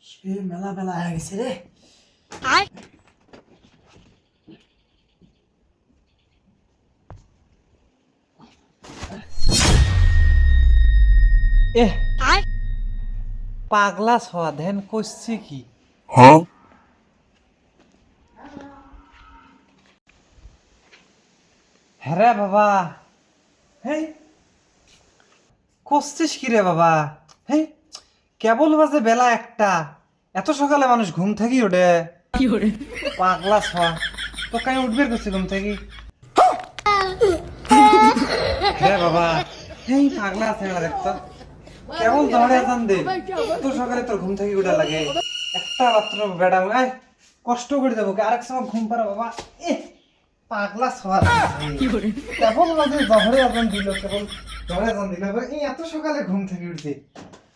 সে মেলা বেলা হয়ে গেছে রে। এহ পাগলা ছোৱা ধ্যান করছে কি? হ্যাঁ বাবা, হেই করছিস কি রে বাবা? হেই কেবল বাজে বেলা একটা, এত সকালে মানুষ ঘুম থেকে ওঠে? পাগলা ছোৱা, তো কাই উঠবে করছে ঘুম থেকে? হ্যাঁ বাবা, হেই পাগলা আছে না দেখতো, কেবল দৌড়ে আজান দে, এত সকালে তোর ঘুম থেকে উঠা লাগে? একটা মাত্র বেড়া আয় কষ্ট করে যাবো, আরেক সময় ঘুম পারা বাবা। এ পাগলা ছোৱা, কেবল বাজে দহরে আজান দিল, কেবল দহরে আজান দিল, এই এত সকালে ঘুম থেকে উঠছে?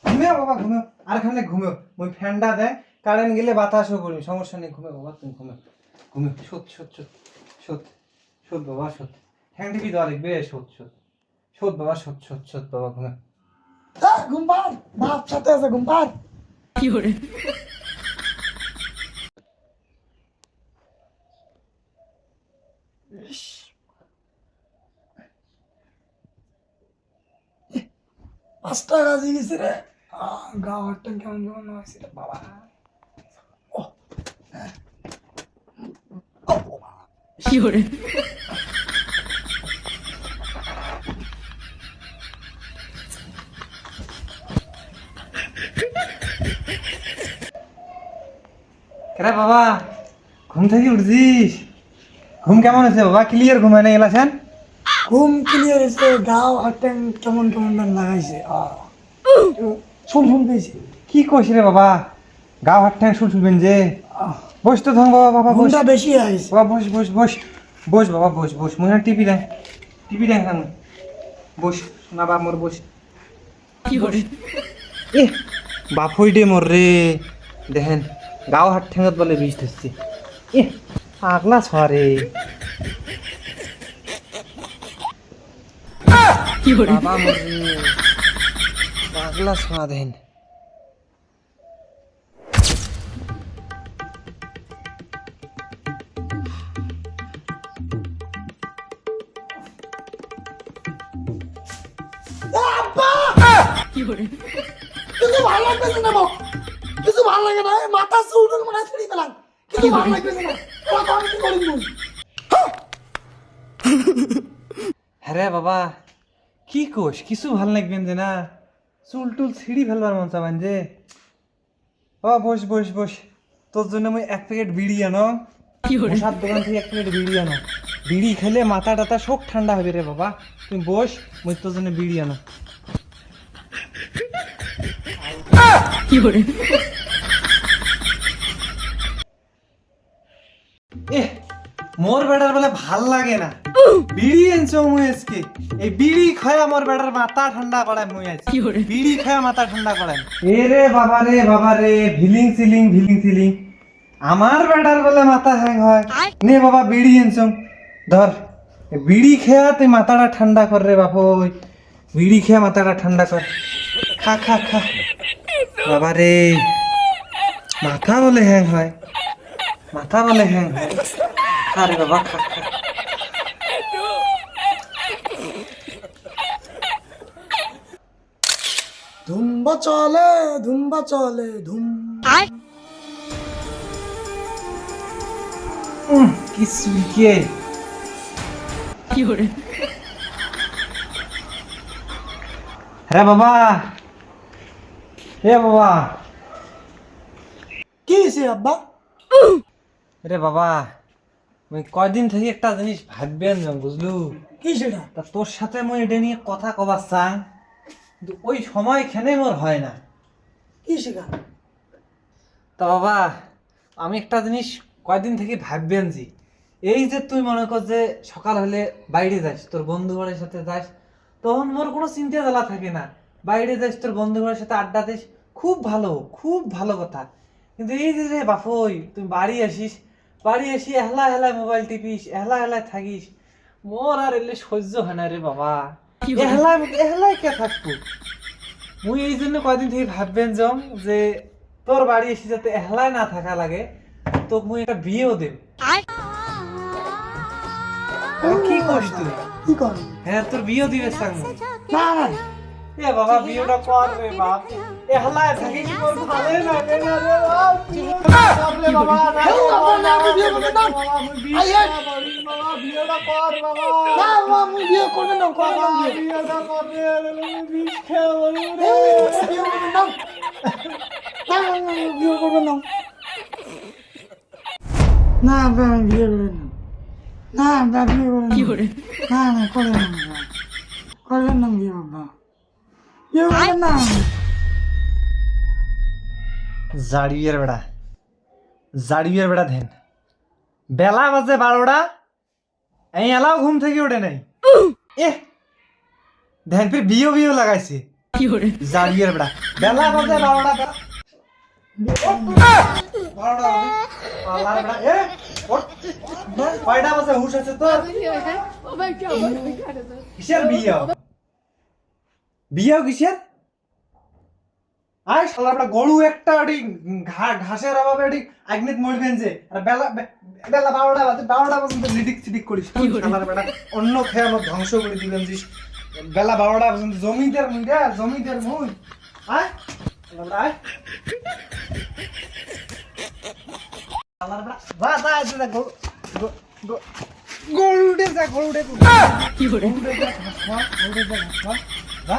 ঘুমিও বাবা ঘুমিও, আর খানে ঘুমিও, ওই ফ্যানটা দেয়, কারেন্ট গেলে বাতাসও করবি, সমস্যা নেই, ঘুমিও বাবা, তুমি ঘুমিও ঘুমিও, শোধ শোধ শোধ শোধ শোধ বাবা শোধ, হ্যাং টিভি দেওয়া লিখবে, শোধ শোধ শোধ বাবা, শোধ শোধ শোধ বাবা, ঘুমিও। ঘুম পার, বাপ সাথে আছে, ঘুম পার। পাঁচটা বাজে গেছে রে। গা হাতটা কেমন কেমন হয়েছে রে বাবা। রে বাবা ঘুম থেকে উঠছিস? ঘুম কেমন হয়েছে বাবা? ক্লিয়ার ঘুম হয় না এলাছেন? ঘুম ক্লিয়ার হয়েছে, গাও হাতটা কেমন কেমন লাগাইছে, শুন শুন পেয়েছি। কি কইস রে বাবা, গা হাত ঠ্যাং শুলবেন যে? বস তো ধং বাবা, বাবা বস ঘুমটা বেশি হয়েছে। বাবা, বস বস বস বস বাবা, বস বস, মনে টিভি দেখ, টিভি দেখ না, বস না বাবা মোর, বস। এ বাপ হই দে মোর রে, দেখেন গাও হাত ঠ্যাঙত বলে বিষ ধরছে। এ পাগলা ছোৱা রে বাবা মোর রে, পাগলা ছোৱা দেখেন। কিছু ভালো লাগতেছে না বাপ, কিছু ভালো লাগে না, মাথা চুল মনে হয় ছিঁড়ে পেলাম, কিছু ভালো লাগতেছে না। আমি কি করি বল? হ্যাঁ বাবা, কি কোষ কিছু ভাল লাগবেন যে না? চুল টুল ছিঁড়ি ফেলবার মন চাবেন যে? বাবা বস বস বস, তোর জন্য আমি এক প্যাকেট বিড়ি আনো, মশার দোকান থেকে এক প্যাকেট বিড়ি আনো, বিড়ি খেলে মাথা টাথা সব ঠান্ডা হবে রে বাবা। তুমি বস, মই তোর জন্য বিড়ি আনো। এহ মোর বেটার বলে ভাল লাগে না, বিড়ি আনছো মুই আজকে, এই বিড়ি খায় আমার বেটার মাথা ঠান্ডা করায় মুই আজকে, বিড়ি খায় মাথা ঠান্ডা করায়। এ রে বাবা রে, ভিলিং সিলিং ভিলিং সিলিং, আমার বেটার বলে মাথা হ্যাং হয়? নে বাবা বিড়ি আনছো, ধর বিড়ি খেয়া তুই মাথাটা ঠান্ডা কর রে বাপ, ওই বিড়ি খেয়া মাথাটা ঠান্ডা কর, খা খা খা বাবা রে, মাথা বলে হ্যাং হয়, মাথা বলে হ্যাং হয়, আরে বাবা খা খা। ধুম্বা চলে ধুম। কি সুইকে রে বাবা, হে বাবা, কি হয়েছে আব্বা? রে বাবা মুই কয়দিন থেকে একটা জিনিস ভাববেন বুঝলু? কি সেটা? তা তোর সাথে মুই এটা নিয়ে কথা কবার চাই, কিন্তু ওই সময় খেনে মোর হয় না। কি সেটা? তা বাবা আমি একটা জিনিস কয়দিন থেকে ভাববেন জি, এই যে তুই মনে কর যে সকাল হলে বাইরে যাস, তোর বন্ধু বাড়ির সাথে যাস, তখন মোর কোনো চিন্তা জ্বালা থাকে না, বাইরে যাস তোর বন্ধু বাড়ির সাথে আড্ডা দিস, খুব ভালো কথা। কিন্তু এই যে রে বাপই তুই বাড়ি আসিস, বাড়ি এসে এহলা এহলায় মোবাইল টিপিস, এহলা এহলায় থাকিস, মোর আর এলে সহ্য হয় না রে বাবা। এহলায় কে থাকবো, মুই এই জন্য কয়দিন থেকে ভাববেন জম যে তোর বাড়ি এসে যাতে এহলায় না থাকা লাগে, তো মুই একটা বিয়েও দেব। কি করিস তুই? কি কর? হ্যাঁ, তোর বিয়েও দিবে সামনে। না না এ বাবা, বিয়েটা কর রে বাপ। এহলায় থাকি কি তোর ভালোই লাগে না রে বাপ। কর রে বাবা, না এই বাবা, না, আমি বিয়ে করবো না। বাবা, আমি বিয়ে আই, আই। করি বাবা, বিয়েটা কর বাবা। না বাবা, আমি বিয়ে করবে না, করবে না বাবা, বিয়ে। বিয়েটা কর রে, আমি বিষ খাবো রে। এই, বিয়ে করবে না। না, না, না, বিয়ে করবে না। না বাবা, আমি বিয়ে করবে না। না বাবা, বিয়ে করবে না। না না, করবে না বাবা। করবেন না বিয়ে বাবা। বিয়ে করবেন না। জাড়িয়ের বেড়া ধ্যান বেলা বাজে 12টা, এই এলাও ঘুম থেকে ওঠে নাই। এ ধ্যান ফির বিয়ে লাগাইছে জাড়িয়ের বেড়া। বেলা বাজে 12টা, 12টা বাজে, পালার বেড়া। এ ওঠ, কয়টা বাজে হুশ আছে তোর? কিসের বিয়ে কিসের? আয় শালার বেটা, গরু একটা ঘাসের অভাবে আগ্নিত মরবেন যে, আর বেলা 12টা বাজে, 12টা পর্যন্ত লিডিক সিডিক করিস শালার বেটা। অন্য খেয়াল ধ্বংস করে দিলেন যে বেলা 12টা পর্যন্ত। জমিদের মুই আয় শালার বেটা, আয় শালার বেটা। গরুটে যা কি করে যা